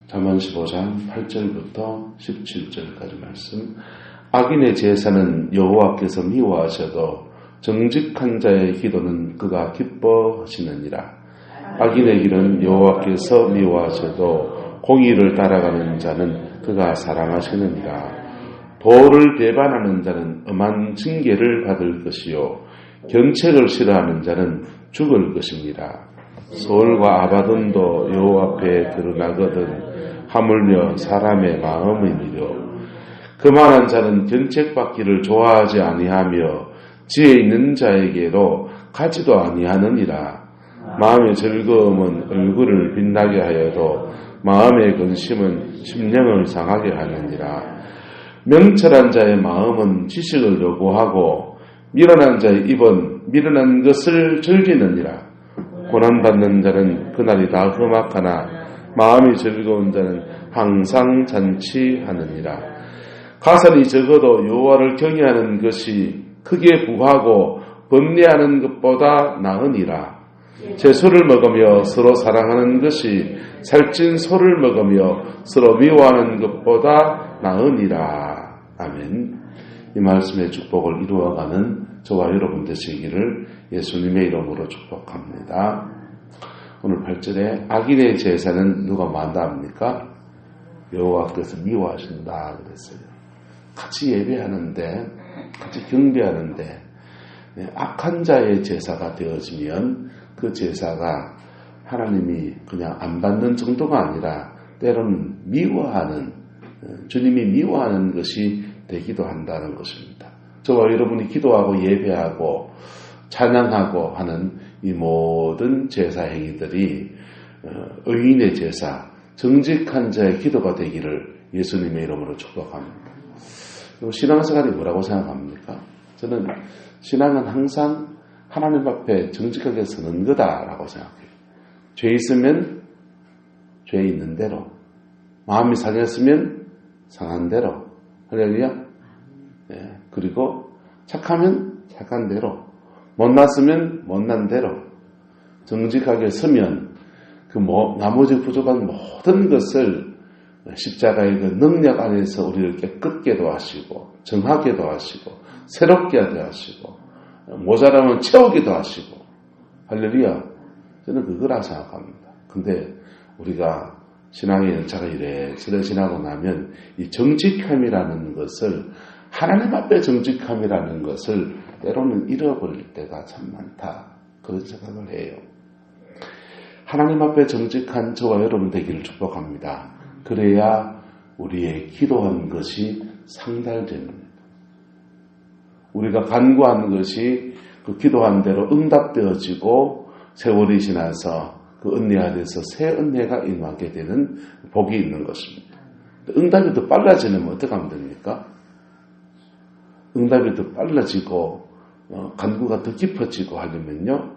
잠언 15장 8절부터 17절까지 말씀. 악인의 제사는 여호와께서 미워하셔도 정직한 자의 기도는 그가 기뻐하시느니라. 악인의 길은 여호와께서 미워하셔도 공의를 따라가는 자는 그가 사랑하시느니라. 도를 배반하는 자는 엄한 징계를 받을 것이요 견책을 싫어하는 자는 죽을 것입니다. 소울과 아바돈도 여호와 앞에 드러나거든 하물며 사람의 마음이니요. 그만한 자는 견책받기를 좋아하지 아니하며 지혜 있는 자에게로 가지도 아니하느니라. 마음의 즐거움은 얼굴을 빛나게 하여도 마음의 근심은 심령을 상하게 하느니라. 명철한 자의 마음은 지식을 요구하고 미련한 자의 입은 미련한 것을 즐기느니라. 고난받는 자는 그날이 다 험악하나 마음이 즐거운 자는 항상 잔치하느니라. 가산이 적어도 여호와를 경외하는 것이 크게 부하고 번뇌하는 것보다 나으니라. 채소를 먹으며 서로 사랑하는 것이 살찐 소를 먹으며 서로 미워하는 것보다 나으니라. 아멘. 이 말씀의 축복을 이루어가는 저와 여러분 되시기를 예수님의 이름으로 축복합니다. 오늘 8절에 악인의 제사는 누가 만다합니까? 여호와께서 미워하신다 그랬어요. 같이 예배하는데, 같이 경배하는데 악한 자의 제사가 되어지면 그 제사가 하나님이 그냥 안 받는 정도가 아니라 때로는 미워하는, 주님이 미워하는 것이 되기도 한다는 것입니다. 저와 여러분이 기도하고 예배하고 찬양하고 하는 이 모든 제사 행위들이 의인의 제사, 정직한 자의 기도가 되기를 예수님의 이름으로 축복합니다. 신앙생활이 뭐라고 생각합니까? 저는 신앙은 항상 하나님 앞에 정직하게 서는 거다라고 생각해요. 죄 있으면 죄 있는 대로, 마음이 상했으면 상한 대로, 할렐루야. 네. 그리고 착하면 착한 대로, 못났으면 못난 대로 정직하게 서면 그 나머지 부족한 모든 것을 십자가의 그 능력 안에서 우리를 깨끗게도 하시고 정하게도 하시고 새롭게 하게 하시고 모자라면 채우기도 하시고 할렐루야. 저는 그거라 생각합니다. 근데 우리가 신앙의 연차가 이래저래 지나고 나면 이 정직함이라는 것을, 하나님 앞에 정직함이라는 것을 때로는 잃어버릴 때가 참 많다, 그런 생각을 해요. 하나님 앞에 정직한 저와 여러분 되기를 축복합니다. 그래야 우리의 기도한 것이 상달됩니다. 우리가 간구한 것이 그 기도한 대로 응답되어지고 세월이 지나서 그 은혜 안에서 새 은혜가 임하게 되는 복이 있는 것입니다. 응답이 더 빨라지면 어떻게 하면 됩니까? 응답이 더 빨라지고 간구가 더 깊어지고 하려면요,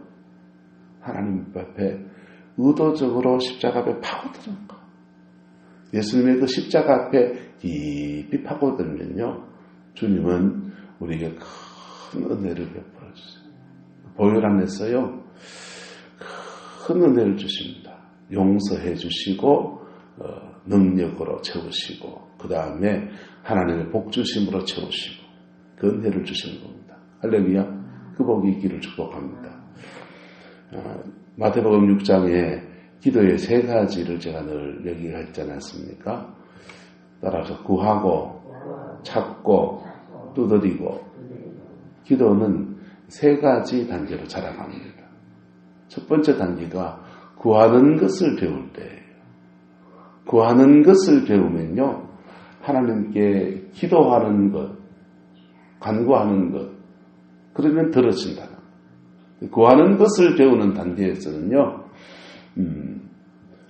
하나님 앞에 의도적으로 십자가 앞에 파고드는 거. 예수님의 그 십자가 앞에 깊이 파고들면요, 주님은 우리에게 큰 은혜를 베풀어 주세요. 보혈 안에서요, 큰 은혜를 주십니다. 용서해 주시고 능력으로 채우시고 그 다음에 하나님의 복 주심으로 채우시고 그 은혜를 주시는 겁니다. 할렐루야. 그 복이 있기를 축복합니다. 마태복음 6장에 기도의 세 가지를 제가 늘 얘기했지 않았습니까? 따라서 구하고 찾고 두드리고. 기도는 세 가지 단계로 자라갑니다. 첫 번째 단계가 구하는 것을 배울 때예요. 구하는 것을 배우면요, 하나님께 기도하는 것, 간구하는 것, 그러면 들어진다. 구하는 것을 배우는 단계에서는요,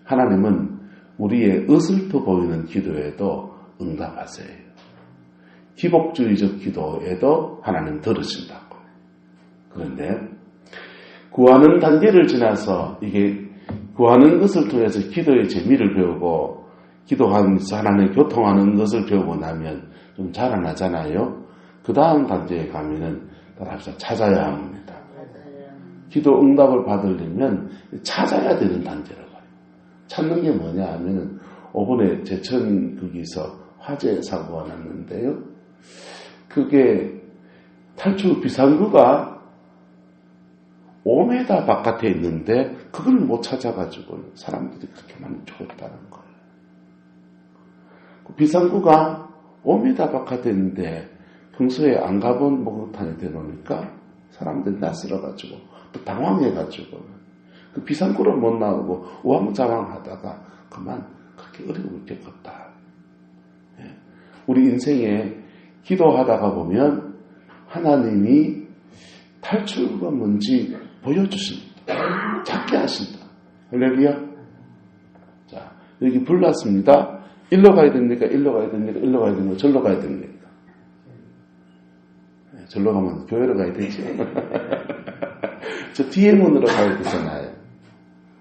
하나님은 우리의 어설퍼 보이는 기도에도 응답하세요. 기복주의적 기도에도 하나님 들으신다고. 그런데 구하는 단계를 지나서 이게 구하는 것을 통해서 기도의 재미를 배우고 기도하면서 하나님 교통하는 것을 배우고 나면 좀 자라나잖아요. 그 다음 단계에 가면은 따라서 찾아야 합니다. 기도 응답을 받으려면 찾아야 되는 단계로 가요. 찾는 게 뭐냐 하면 이번에 제천 거기서 화재 사고가 났는데요. 그게 탈출 비상구가 5m 바깥에 있는데 그걸 못 찾아가지고 사람들이 그렇게 많이 죽었다는 거예요. 그 비상구가 5m 바깥에 있는데 평소에 안 가본 목욕탕에 대놓으니까 사람들이 낯설어가지고 또 당황해가지고 그 비상구를 못 나오고 우왕좌왕하다가 그만 그렇게 어려움을 겪었다. 예. 우리 인생에 기도하다가 보면 하나님이 탈출구가 뭔지 보여주신다. 찾게 하신다. 할렐루야. 자, 여기 불났습니다. 일로 가야 됩니까? 일로 가야 됩니까? 일로 가야 됩니까? 절로 가야 됩니까? 절로 가면 교회로 가야 되지. 저 뒤에 문으로 가야 되잖아요.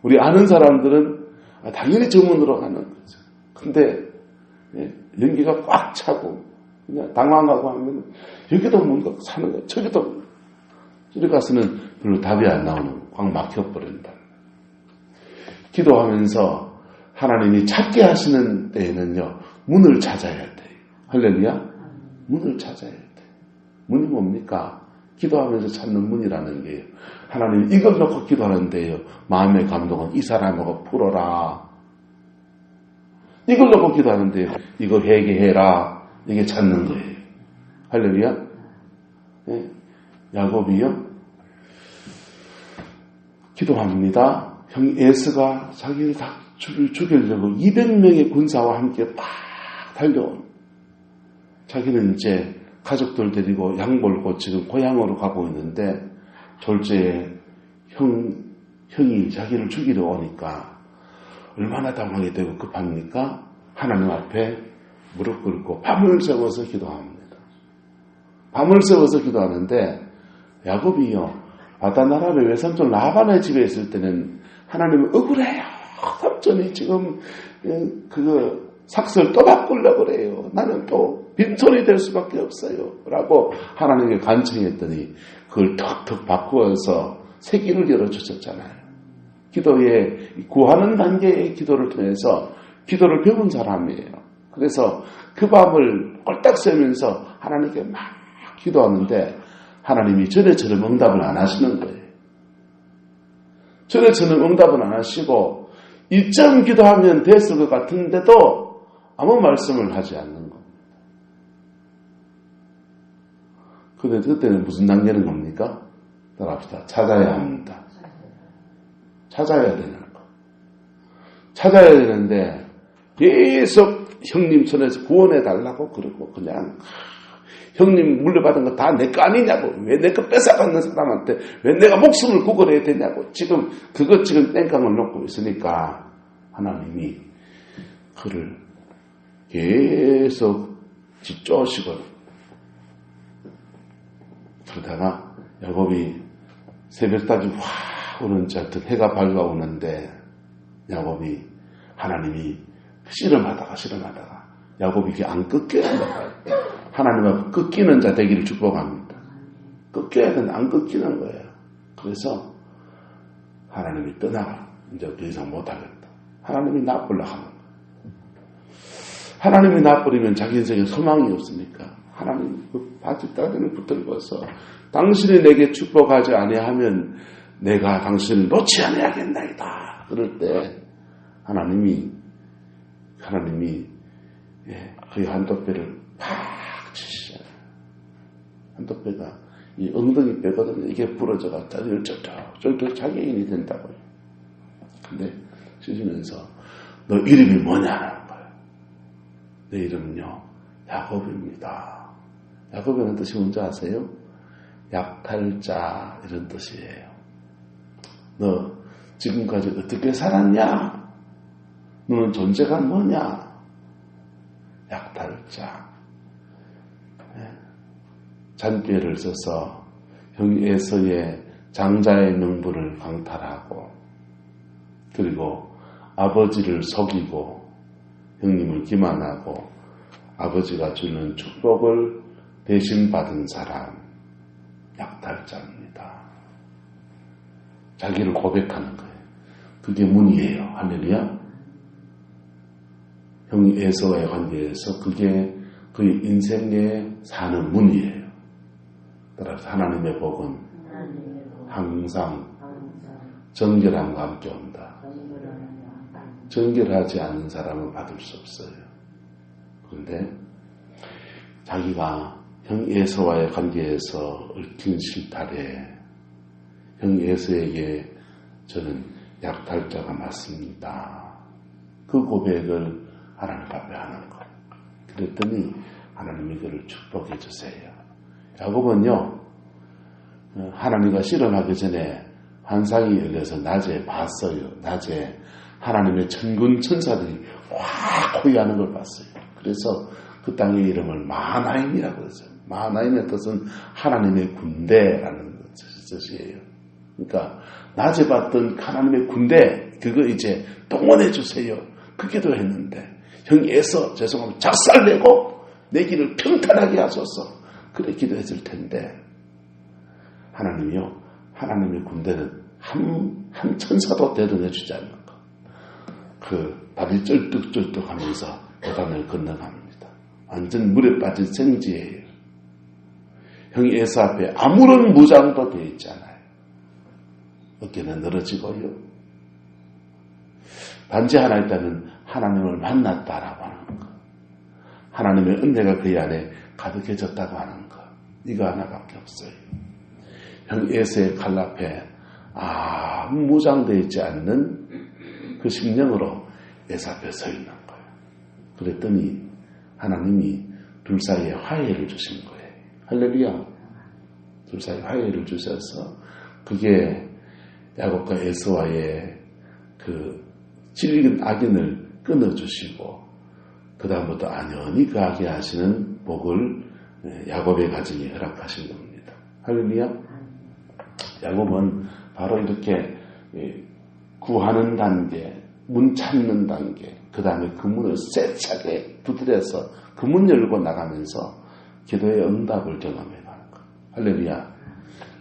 우리 아는 사람들은 당연히 저 문으로 가는 거죠. 근데 연기가 꽉 차고 그냥 당황하고 하면 여기도 뭔가 사는 거예요. 저기도 저기 가서는 별로 답이 안 나오는 꽉 막혀버린다. 기도하면서 하나님이 찾게 하시는 때에는요, 문을 찾아야 돼요. 할렐루야? 문을 찾아야 돼요. 문이 뭡니까? 기도하면서 찾는 문이라는 게요. 하나님 이걸 놓고 기도하는데요. 마음의 감동은 이 사람하고 풀어라. 이걸 놓고 기도하는데요. 이거 회개해라. 이게 찾는 거예요. 할렐루야? 네. 야곱이요. 기도합니다. 형 에스가 자기를 다 죽이려고 200명의 군사와 함께 막 달려온. 자기는 이제 가족들 데리고 양 몰고 지금 고향으로 가고 있는데 졸지에 형이 자기를 죽이려 오니까 얼마나 당황이 되고 급합니까? 하나님 앞에 무릎 꿇고 밤을 새워서 기도합니다. 밤을 새워서 기도하는데 야곱이요. 바다나람의 외삼촌 라반의 집에 있을 때는 하나님은 억울해요. 삼촌이 지금 삭설 또 바꾸려고 그래요. 나는 또 빈손이 될 수밖에 없어요. 라고 하나님께 간청했더니 그걸 턱턱 바꾸어서 새길을 열어주셨잖아요. 기도에 구하는 단계의 기도를 통해서 기도를 배운 사람이에요. 그래서 그 밤을 꼴딱 새면서 하나님께 막 기도하는데 하나님이 전에처럼 응답을 안 하시는 거예요. 전에처럼 응답을 안 하시고 이점 기도하면 됐을 것 같은데도 아무 말씀을 하지 않는 겁니다. 그런데 그때는 무슨 단계는 겁니까? 따라합시다. 찾아야 합니다. 찾아야 되는 거. 찾아야 되는데 계속 형님 손에서 구원해달라고 그러고 그냥 형님 물려받은 거 다 내 거 아니냐고. 왜 내 거 뺏어가는 사람한테 왜 내가 목숨을 구걸해야 되냐고. 지금 그것 지금 땡깡을 놓고 있으니까 하나님이 그를 계속 뒷쫓으시고 그러다가 야곱이 새벽까지 확 오는 듯 해가 밝아오는데 야곱이 하나님이 실험하다가 야곱이 이게 안 꺾여야 한다. 하나님 앞에 꺾이는 자 되기를 축복합니다. 꺾여야 되는데 안 꺾이는 거예요. 그래서 하나님이 떠나가. 이제 더 이상 못하겠다. 하나님이 놔버려 하는 거예요. 하나님이 놔버리면 자기 인생에 소망이 없으니까 하나님 그 바지 따지를 붙들고서 당신이 내게 축복하지 아니하면 내가 당신을 놓지 아니하겠나이다. 그럴 때 하나님이 그의 한도뼈를 팍 치시잖아요. 한도뼈가 이 엉덩이 뼈거든요. 이게 부러져가 쫄쫄 장애인이 된다고요. 근데 치시면서 너 이름이 뭐냐는 거예요. 내 이름은요 야곱입니다. 야곱이라는 뜻이 뭔지 아세요? 약탈자 이런 뜻이에요. 너 지금까지 어떻게 살았냐? 너는 존재가 뭐냐? 약탈자. 잔꾀를 써서 형에서의 장자의 명분을 강탈하고 그리고 아버지를 속이고 형님을 기만하고 아버지가 주는 축복을 대신 받은 사람 약탈자입니다. 자기를 고백하는 거예요. 그게 문이에요. 할렐루야. 형 에서와의 관계에서 그게 그의 인생에 사는 문이에요. 따라서 하나님의 복은 항상 정결함과 함께 온다. 정결하지 않은 사람은 받을 수 없어요. 그런데 자기가 형 에서와의 관계에서 얽힌 실타래, 형 에서에게 저는 약탈자가 맞습니다. 그 고백을 하나님 앞에 하는 거예요. 그랬더니 하나님이 그를 축복해 주세요. 야곱은요, 하나님과 실험하기 전에 환상이 열려서 낮에 봤어요. 낮에 하나님의 천군 천사들이 확 호위하는 걸 봤어요. 그래서 그 땅의 이름을 마하나임이라고 했어요. 마하나임의 뜻은 하나님의 군대라는 뜻이에요. 그러니까 낮에 봤던 하나님의 군대, 그거 이제 동원해 주세요. 그 기도했는데 형에서 죄송하면 작살내고 내 길을 평탄하게 하소서. 그래 기도했을 텐데 하나님이요, 하나님의 군대는 한 천사도 대동해 주지 않는 거. 그 발이 쩔뚝쩔뚝 하면서 요단을 건너갑니다. 완전 물에 빠진 생지예요. 형이 에서 앞에 아무런 무장도 되어 있지 않아요. 어깨는 늘어지고요. 단지 하나 있다면 하나님을 만났다라고 하는 것. 하나님의 은혜가 그의 안에 가득해졌다고 하는 것. 이거 하나밖에 없어요. 형 에서의 칼 앞에 아무 무장되어 있지 않는 그 심령으로 에서 앞에 서 있는 거예요. 그랬더니 하나님이 둘 사이에 화해를 주신 거예요. 할렐루야. 둘 사이에 화해를 주셔서 그게 야곱과 에서와의 그 질긴 악인을 끊어주시고 그 다음부터 안연히 그 악에 하시는 복을 야곱의 가정에 허락하신 겁니다. 할렐루야. 야곱은 바로 이렇게 구하는 단계, 문 찾는 단계, 그 다음에 그 문을 세차게 두드려서 그 문 열고 나가면서 기도의 응답을 경험해 가는 것. 할렐루야.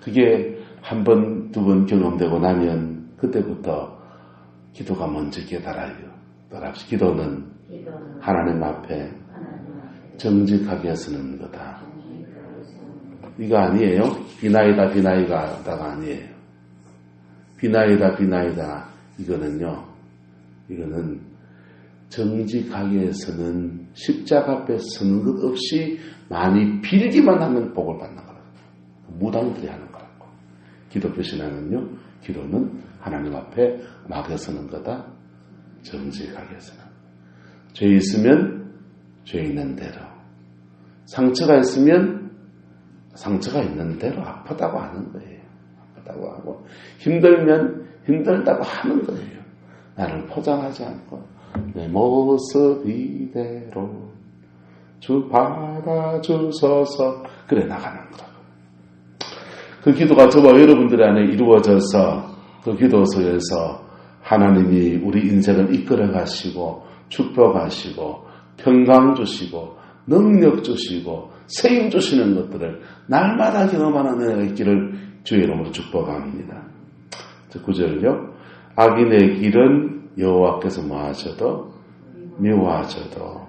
그게 한 번, 두 번 경험되고 나면 그때부터 기도가 먼저 깨달아요. 따라서 기도는 하나님 앞에 정직하게 쓰는 거다. 이거 아니에요. 비나이다 비나이다가 아니에요. 비나이다 이거는 정직하게 서는 십자가 앞에 서는 것 없이 많이 빌기만 하면 복을 받는 거라고. 무당들이 하는 거라고. 기도 표시나는요, 기도는 하나님 앞에 막에 서는 거다. 정직하게 서는. 죄 있으면 죄 있는 대로, 상처가 있으면 상처가 있는 대로 아프다고 하는 거예요. 아프다고 하고 힘들면 힘들다고 하는 거예요. 나를 포장하지 않고 내 모습 이대로 주 받아주소서 그래 나가는 거라고. 그 기도가 저와 여러분들 안에 이루어져서 그 기도 속에서 하나님이 우리 인생을 이끌어 가시고 축복하시고 평강 주시고 능력 주시고 세임 주시는 것들을 날마다 경험하는 은혜가 있기를 주의 이름으로 축복합니다. 9절요. 악인의 길은 여호와께서 뭐하셔도 미워하셔도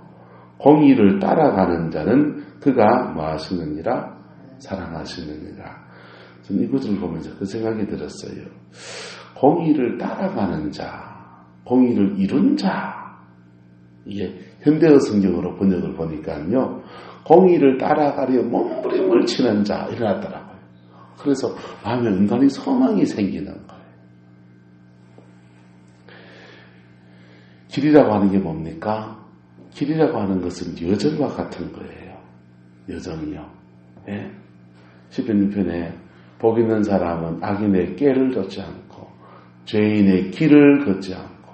공의를 따라가는 자는 그가 뭐하시느니라 사랑하시느니라. 저는 이 구절을 보면서 그 생각이 들었어요. 공의를 따라가는 자, 공의를 이룬 자. 이게 현대어 성경으로 번역을 보니까요. 공의를 따라가려 몸부림을 치는 자 일어났더라고요. 그래서 마음에 은근히 소망이 생기는 거예요. 길이라고 하는 게 뭡니까? 길이라고 하는 것은 여정과 같은 거예요. 여정이요. 예? 시편 6편에 복 있는 사람은 악인의 꾀를 걷지 않고 죄인의 길을 걷지 않고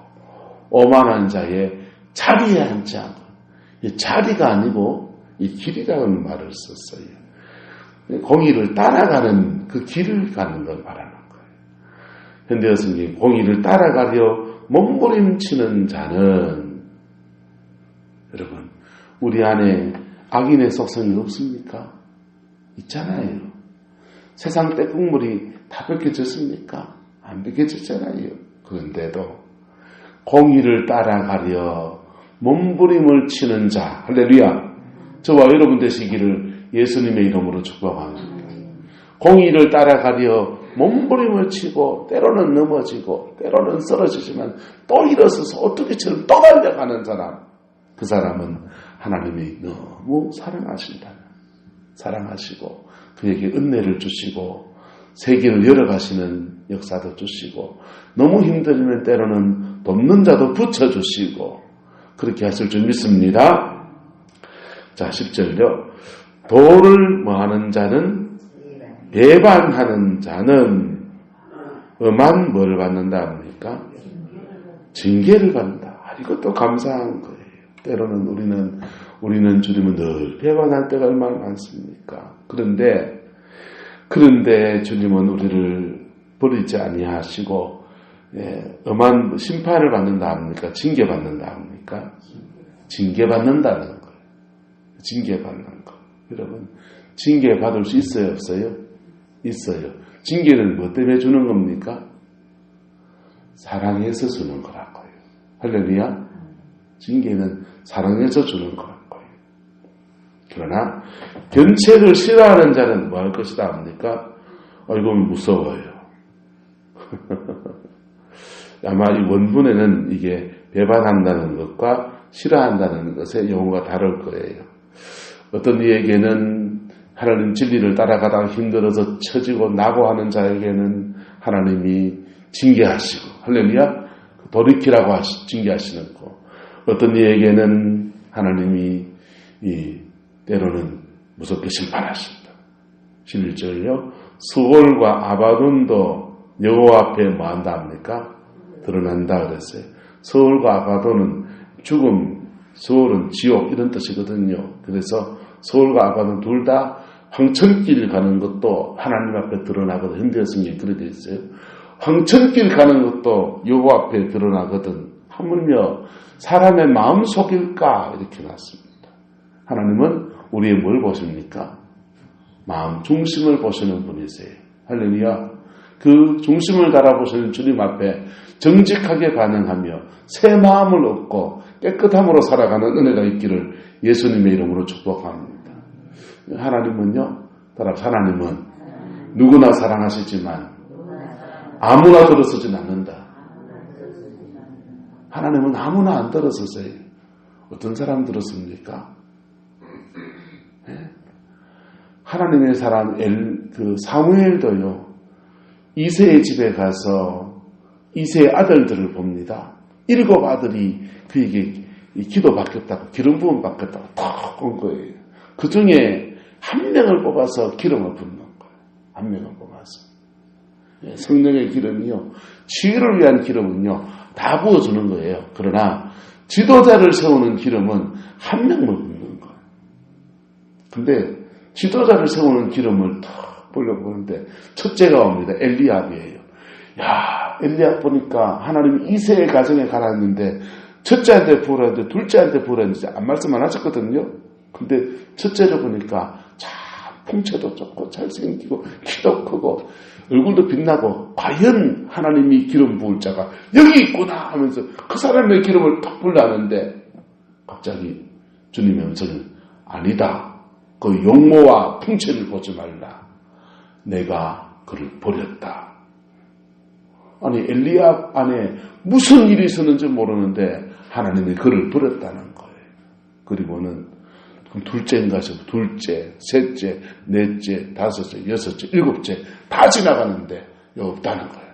오만한 자의 자리에 앉지 않고, 이 자리가 아니고 이 길이라는 말을 썼어요. 공의를 따라가는 그 길을 가는 걸 말하는 거예요. 현대어 성경 공의를 따라가려 몸부림치는 자는, 여러분 우리 안에 악인의 속성이 없습니까? 있잖아요. 세상 때국물이 다 벗겨졌습니까? 안 벗겨졌잖아요. 그런데도 공의를 따라가려 몸부림을 치는 자, 할렐루야. 저와 여러분 되시기를 예수님의 이름으로 축복합니다. 공의를 따라가려 몸부림을 치고 때로는 넘어지고 때로는 쓰러지지만 또 일어서서 어떻게처럼 또 달려가는 사람, 그 사람은 하나님이 너무 사랑하시고 그에게 은혜를 주시고 세계를 열어가시는 역사도 주시고 너무 힘들면 때로는 돕는 자도 붙여주시고 그렇게 하실 줄 믿습니다. 자, 10절요. 도를 뭐하는 자는 배반하는 자는 엄한 뭘 받는다 합니까? 징계를 받는다. 이것도 감사한 거예요. 때로는 우리는 주님은 늘 배반할 때가 얼마나 많습니까? 그런데 주님은 우리를 버리지 아니하시고 엄한 심판을 받는다 합니까? 징계받는다 합니까? 징계받는다는 거예요. 징계받는 거. 여러분, 징계받을 수 있어요? 없어요? 있어요. 징계는 뭐 때문에 주는 겁니까? 사랑해서 주는 거라고요. 할렐루야. 징계는 사랑해서 주는 거라고요. 그러나 견책을 싫어하는 자는 뭐 할 것이다 합니까? 이거 무서워요. 아마 이 원문에는 이게 배반한다는 것과 싫어한다는 것의 용어가 다를 거예요. 어떤 이에게는 하나님 진리를 따라가다가 힘들어서 처지고 나고 하는 자에게는 하나님이 징계하시고, 할렐루야, 돌이키라고 징계하시는 거. 어떤 이에게는 하나님이 때로는 무섭게 심판하신다. 11절요. 수월과 아바돈도 여호와 앞에 뭐 한다 합니까? 드러난다 그랬어요. 서울과 아바돈은 죽음, 서울은 지옥 이런 뜻이거든요. 그래서 서울과 아바돈 둘 다 황천길 가는 것도 하나님 앞에 드러나거든. 현대 성경에 그렇게 되어 있어요. 황천길 가는 것도 여호와 앞에 드러나거든. 하물며 사람의 마음 속일까 이렇게 놨습니다. 하나님은 우리의 뭘 보십니까? 마음 중심을 보시는 분이세요. 할렐루야. 그 중심을 달아보시는 주님 앞에 정직하게 반응하며 새 마음을 얻고 깨끗함으로 살아가는 은혜가 있기를 예수님의 이름으로 축복합니다. 하나님은 누구나 사랑하시지만 아무나 들어서진 않는다. 하나님은 아무나 안 들어서세요. 어떤 사람 들었습니까? 하나님의 사람 사무엘도요. 이새의 집에 가서 이새의 아들들을 봅니다. 7 아들이 그에게 기도 받겠다고 기름 부음 받겠다고 탁 온 거예요. 그 중에 한 명을 뽑아서 기름을 붓는 거예요. 한 명을 뽑아서. 성령의 기름이요. 치유를 위한 기름은요. 다 부어주는 거예요. 그러나 지도자를 세우는 기름은 한 명을 붓는 거예요. 근데 지도자를 세우는 기름을 탁 보려보는데 첫째가 옵니다. 엘리압이에요. 야, 엘리압 보니까 하나님이 이새의 가정에 가라 했는데 첫째한테 부으라 했는데 둘째한테 부으라 했는데 안 말씀 안 하셨거든요. 근데 첫째를 보니까 참 풍채도 좋고 잘생기고 키도 크고 얼굴도 빛나고 과연 하나님이 기름 부을 자가 여기 있구나 하면서 그 사람의 기름을 탁 불라는데 갑자기 주님의 음성은 아니다. 그 용모와 풍채를 보지 말라. 내가 그를 버렸다. 아니 엘리압 안에 무슨 일이 있었는지 모르는데 하나님이 그를 버렸다는 거예요. 그리고는 둘째인가 싶어 둘째, 셋째, 넷째, 다섯째, 여섯째, 일곱째 다 지나가는데 없다는 거예요.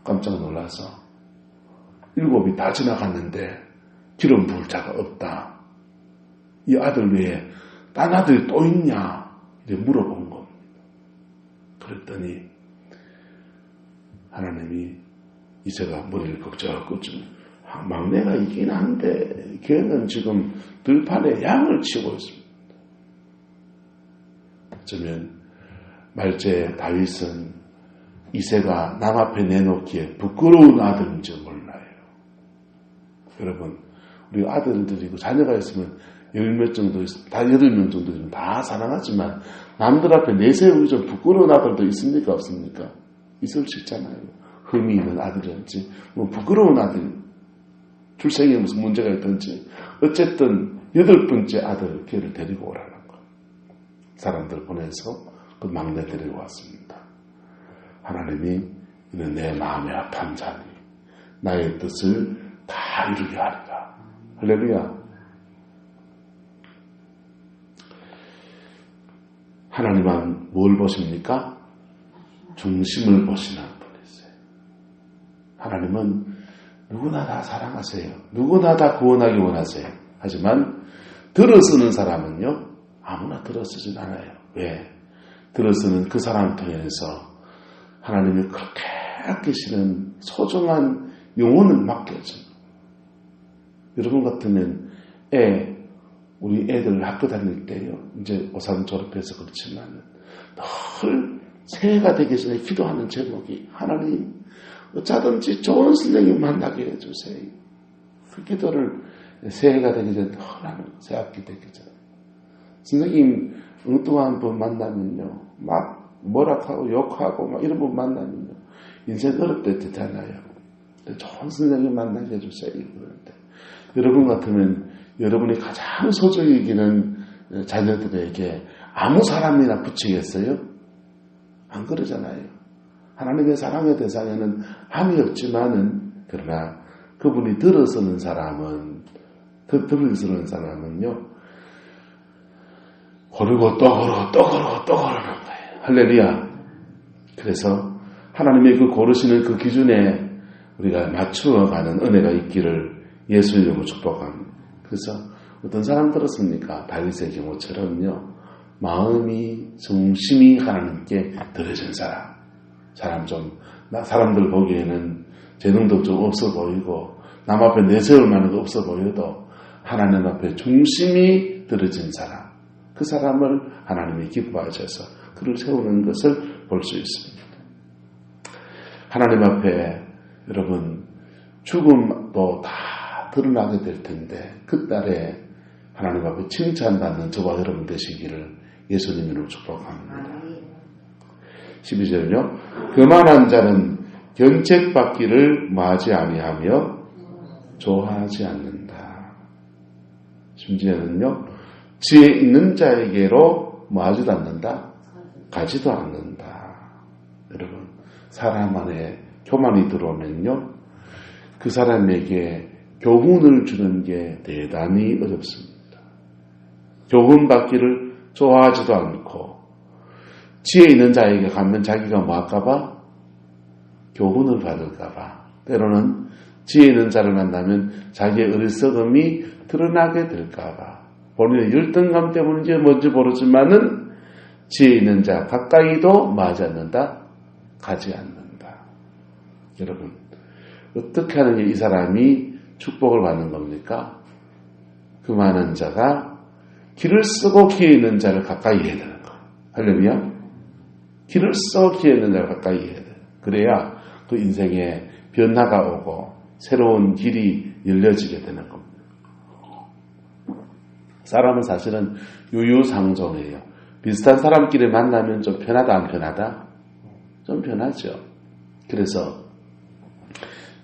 깜짝 놀라서 7이 다 지나갔는데 기름 부을 자가 없다. 이 아들 외에 딴 아들이 또 있냐? 이렇게 물어본 겁니다. 그랬더니 하나님이 이새가 머리를 걱정하고 막내가 있긴 한데 걔는 지금 들판에 양을 치고 있습니다. 어쩌면 말제 다윗은 이새가 남 앞에 내놓기에 부끄러운 아들인지 몰라요. 여러분, 우리 아들들이고 자녀가 있으면 10몇 정도, 다 8명 정도 있으면 다 사랑하지만 남들 앞에 내세우기 좀 부끄러운 아들도 있습니까? 없습니까? 있을 수 있잖아요. 흠이 있는 아들이었지. 부끄러운 아들. 출생에 무슨 문제가 있든지 어쨌든 8번째 아들 걔를 데리고 오라는 거. 사람들 보내서 그 막내 데리고 왔습니다. 하나님이 이는 내 마음에 합한 자니 나의 뜻을 다 이루게 하리라. 할렐루야. 하나님은 뭘 보십니까? 중심을 보시는 분이세요. 하나님은 누구나 다 사랑하세요. 누구나 다 구원하기 원하세요. 하지만 들어쓰는 사람은요, 아무나 들어쓰진 않아요. 왜? 들어쓰는 그 사람을 통해서 하나님이 그렇게 아끼시는 소중한 영혼을 맡겨줘요. 여러분 같으면 우리 애들 학교 다닐 때요, 이제 고3 졸업해서 그렇지만 늘 새해가 되기 전에 기도하는 제목이 하나님 어쩌든지 좋은 선생님 만나게 해주세요. 그 기도를 새해가 되기 전에 늘 하는 새학기 되기 전에. 선생님 엉뚱한 분 만나면요, 막 뭐라하고 욕하고 막 이런 분 만나면요, 인생 어렵게 되잖아요. 좋은 선생님 만나게 해주세요. 그런데 여러분 같으면 여러분이 가장 소중히 여기는 자녀들에게 아무 사람이나 붙이겠어요? 안 그러잖아요. 하나님의 사랑의 대상에는 함이 없지만은, 그러나 그분이 들어서는 사람은, 들어서는 사람은요, 고르고 또 고르고 또 고르고 또 고르는 거예요. 할렐루야. 그래서 하나님의 그 고르시는 그 기준에 우리가 맞추어가는 은혜가 있기를 예수 이름으로 축복합니다. 그래서 어떤 사람 들었습니까? 다윗의 경우처럼요, 마음이 중심이 하나님께 들어진 사람. 사람들 보기에는 재능도 좀 없어 보이고 남 앞에 내세울 만한 거 없어 보여도 하나님 앞에 중심이 들어진 사람, 그 사람을 하나님이 기뻐하셔서 그를 세우는 것을 볼 수 있습니다. 하나님 앞에 여러분 죽음도 다 드러나게 될 텐데 그날에 하나님 앞에 칭찬받는 저와 여러분 되시기를 예수님으로 축복합니다. 12절은요. 교만한 자는 견책받기를 마지 아니하며 좋아하지 않는다. 심지어는요. 지혜 있는 자에게로 뭐하지도 않는다? 가지도 않는다. 여러분, 사람 안에 교만이 들어오면요. 그 사람에게 교훈을 주는 게 대단히 어렵습니다. 교훈 받기를 좋아하지도 않고 지혜 있는 자에게 가면 자기가 뭐 할까봐? 교훈을 받을까봐. 때로는 지혜 있는 자를 만나면 자기의 어리석음이 드러나게 될까봐. 본인의 열등감 때문인지 뭔지 모르지만은 지혜 있는 자 가까이도 마지 않는다? 가지 않는다. 여러분, 어떻게 하는 게 이 사람이 축복을 받는 겁니까? 그 많은 자가 길을 쓰고 기회 있는 자를 가까이 해야 되는 거예요. 할렐루야? 길을 쓰고 기회 있는 자를 가까이 해야 돼요. 그래야 그 인생에 변화가 오고 새로운 길이 열려지게 되는 겁니다. 사람은 사실은 유유상종이에요. 비슷한 사람끼리 만나면 좀 편하다 안 편하다? 좀 편하죠. 그래서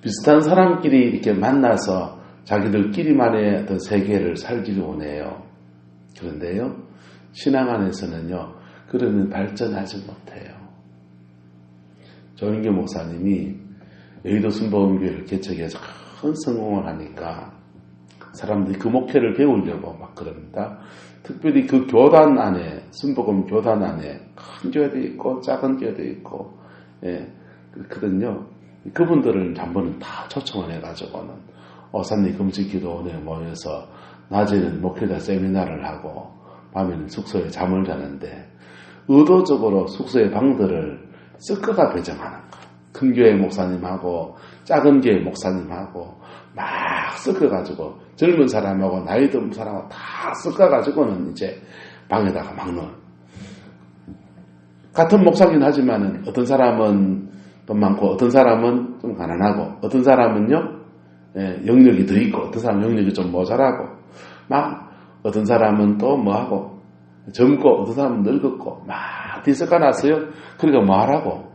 비슷한 사람끼리 이렇게 만나서 자기들끼리만의 어떤 세계를 살기를 원해요. 그런데요, 신앙 안에서는요, 그러면 발전하지 못해요. 조인규 목사님이 여의도 순복음교회를 개척해서 큰 성공을 하니까 사람들이 그 목회를 배우려고 막 그럽니다. 특별히 그 교단 안에, 순복음 교단 안에 큰 교회도 있고 작은 교회도 있고, 예, 그렇거든요. 그분들을 한 번은 다 초청을 해가지고는 오산리 금식기도원에 모여서 낮에는 목회자 세미나를 하고 밤에는 숙소에 잠을 자는데 의도적으로 숙소의 방들을 섞어가 배정하는 거예요. 큰 교회 목사님하고 작은 교회 목사님하고 막 섞어가지고 젊은 사람하고 나이 든 사람하고 다 섞어가지고는 이제 방에다가 막 넣어요. 같은 목사긴 하지만은 어떤 사람은 돈 많고 어떤 사람은 좀 가난하고 어떤 사람은요, 예, 영역이 더 있고 어떤 사람은 영역이 좀 모자라고 막 어떤 사람은 또 뭐하고 젊고 어떤 사람은 늙었고 막 뒤섞어놨어요. 그러니까 뭐하라고.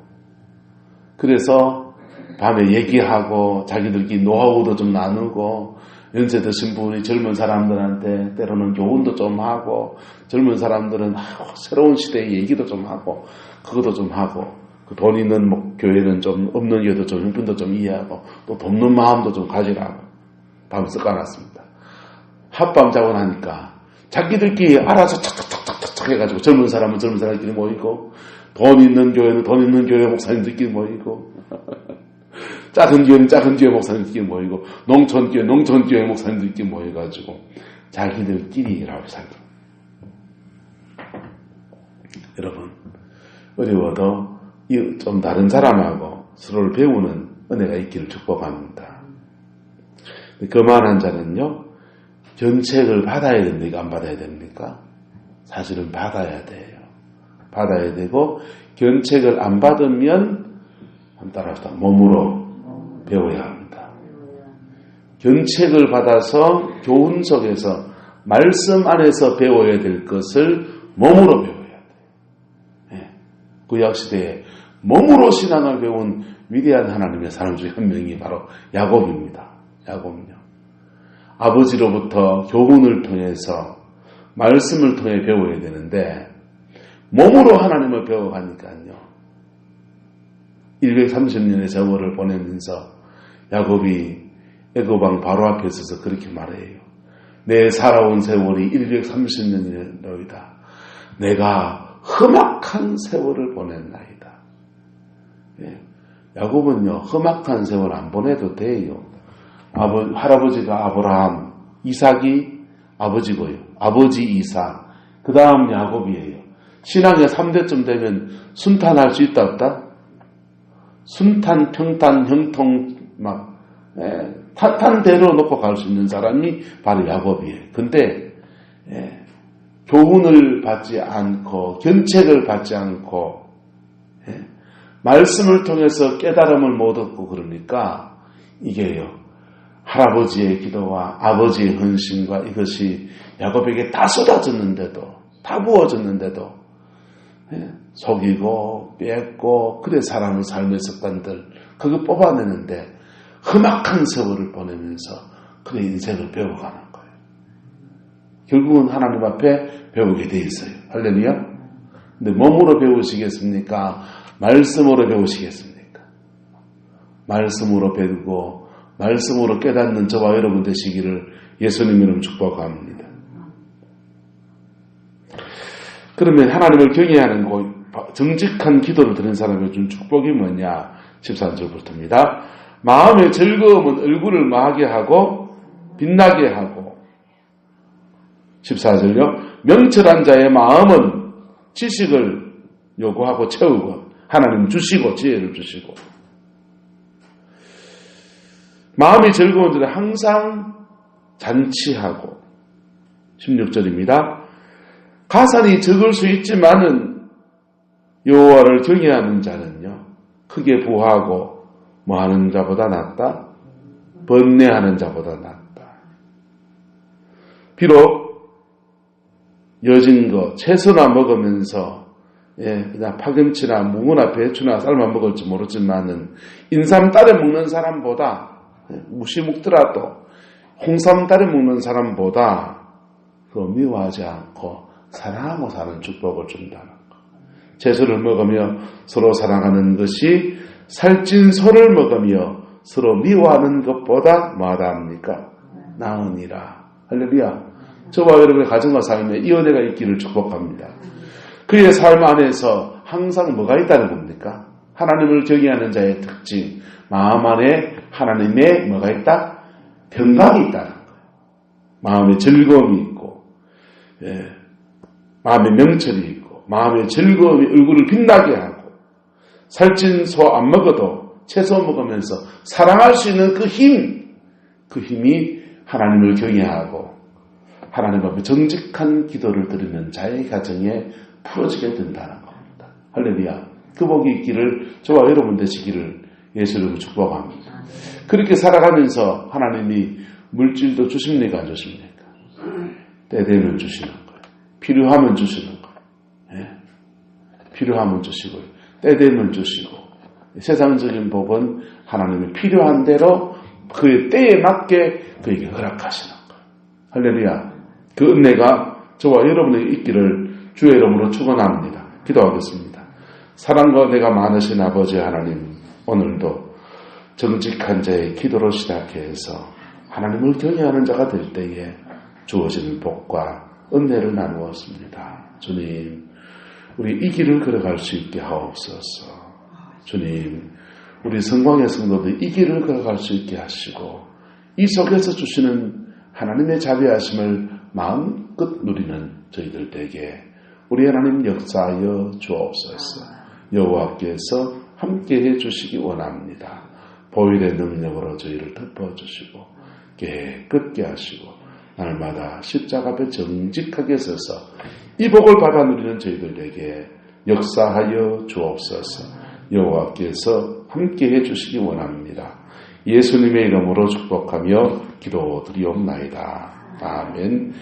그래서 밤에 얘기하고 자기들끼리 노하우도 좀 나누고 연세 드신 분이 젊은 사람들한테 때로는 교훈도 좀 하고 젊은 사람들은 새로운 시대의 얘기도 좀 하고 그것도 좀 하고 그 돈 있는 교회는 좀 없는 교회도 좀 형편도 좀 이해하고 또 돕는 마음도 좀 가지라고 밤에 섞어놨습니다. 합밤 자고 나니까 자기들끼리 알아서 착착착착착 해가지고 젊은 사람은 젊은 사람끼리 모이고 돈 있는 교회는 돈 있는 교회 목사님들끼리 모이고 작은 교회는 작은 교회 목사님들끼리 모이고 농촌 교회 목사님들끼리 모여가지고 자기들끼리 일하고 살고. 여러분 어려워도 좀 다른 사람하고 서로를 배우는 은혜가 있기를 축복합니다. 그만한 자는요 견책을 받아야 됩니까? 안 받아야 됩니까? 사실은 받아야 돼요. 받아야 되고 견책을 안 받으면 따라서 몸으로 배워야 합니다. 견책을 받아서 교훈 속에서 말씀 안에서 배워야 될 것을 몸으로 배워야 돼요. 네. 구약시대에 몸으로 신앙을 배운 위대한 하나님의 사람 중에 한 명이 바로 야곱입니다. 야곱은요. 아버지로부터 교훈을 통해서 말씀을 통해 배워야 되는데 몸으로 하나님을 배워가니까요. 130년의 세월을 보내면서 야곱이 애굽왕 바로 앞에 서서 그렇게 말해요. 내 살아온 세월이 130년이로이다. 내가 험악한 세월을 보냈나이다. 예. 야곱은요 험악한 세월 안 보내도 돼요. 할아버지가 아브라함, 이삭이 아버지고요. 아버지 이삭, 그 다음 야곱이에요. 신앙의 3대쯤 되면 순탄할 수 있다 없다? 순탄, 평탄, 형통 탄탄대로 놓고 갈 수 있는 사람이 바로 야곱이에요. 근데 교훈을 받지 않고 견책을 받지 않고 말씀을 통해서 깨달음을 못 얻고 그러니까 이게요. 할아버지의 기도와 아버지의 헌신과 이것이 야곱에게 다 쏟아졌는데도 다 부어졌는데도 속이고 뺏고 그래 살아가는 삶의 습관들 그거 뽑아내는데 험악한 세월을 보내면서 그래 인생을 배워가는 거예요. 결국은 하나님 앞에 배우게 돼 있어요. 할렐루야. 근데 몸으로 배우시겠습니까? 말씀으로 배우시겠습니까? 말씀으로 배우고 말씀으로 깨닫는 저와 여러분 되시기를 예수님 이름 축복합니다. 그러면 하나님을 경외하는 정직한 기도를 드린 사람에게 준 축복이 뭐냐? 13절부터입니다. 마음의 즐거움은 얼굴을 마하게 하고 빛나게 하고 14절요. 명철한 자의 마음은 지식을 요구하고 채우고 하나님 주시고 지혜를 주시고 마음이 즐거운 자는 항상 잔치하고 16절입니다. 가산이 적을 수 있지만은 여호와를 경외하는 자는요 크게 부하고 뭐하는 자보다 낫다? 번뇌하는 자보다 낫다. 비록 여진 거 채소나 먹으면서 그냥 파김치나 무구나 배추나 삶아 먹을지 모르지만은 인삼 따래 먹는 사람보다 무시 먹더라도 홍삼 따래 먹는 사람보다 그 미워하지 않고 사랑하고 사는 축복을 준다는 거. 채소를 먹으며 서로 사랑하는 것이 살찐 소를 먹으며 서로 미워하는 것보다 뭐하다 합니까? 나으니라. 할렐루야. 저와 여러분의 가정과 삶에 이 은혜가 있기를 축복합니다. 그의 삶 안에서 항상 뭐가 있다는 겁니까? 하나님을 경외하는 자의 특징, 마음 안에 하나님의 뭐가 있다? 평강이 있다는 거예요. 마음에 즐거움이 있고, 마음에 명철이 있고, 마음에 즐거움이 얼굴을 빛나게 하고, 살찐 소 안 먹어도 채소 먹으면서 사랑할 수 있는 그 힘이 하나님을 경외하고, 하나님 앞에 정직한 기도를 드리는 자의 가정에 풀어지게 된다는 겁니다. 할렐루야. 그 복이 있기를 저와 여러분 되시기를 예수님으로 축복합니다. 그렇게 살아가면서 하나님이 물질도 주십니까 안 주십니까? 때 되면 주시는 거예요. 필요하면 주시는 거예요. 필요하면 주시고요. 때 되면 주시고 세상적인 복은 하나님이 필요한 대로 그의 때에 맞게 그에게 허락하시는 거예요. 할렐루야. 그 은혜가 저와 여러분에게 있기를 주의 이름으로 축원합니다. 기도하겠습니다. 사랑과 은혜가 많으신 아버지 하나님, 오늘도 정직한 자의 기도로 시작해서 하나님을 경외하는 자가 될 때에 주어지는 복과 은혜를 나누었습니다. 주님, 우리 이 길을 걸어갈 수 있게 하옵소서. 주님, 우리 성광의 성도들 이 길을 걸어갈 수 있게 하시고 이 속에서 주시는 하나님의 자비하심을 마음껏 누리는 저희들 에게 우리 하나님 역사하여 주옵소서. 여호와께서 함께해 주시기 원합니다. 보혈의 능력으로 저희를 덮어주시고 깨끗게 하시고 날마다 십자가 앞에 정직하게 서서 이 복을 받아 누리는 저희들에게 역사하여 주옵소서. 여호와께서 함께해 주시기 원합니다. 예수님의 이름으로 축복하며 기도드리옵나이다. 아멘.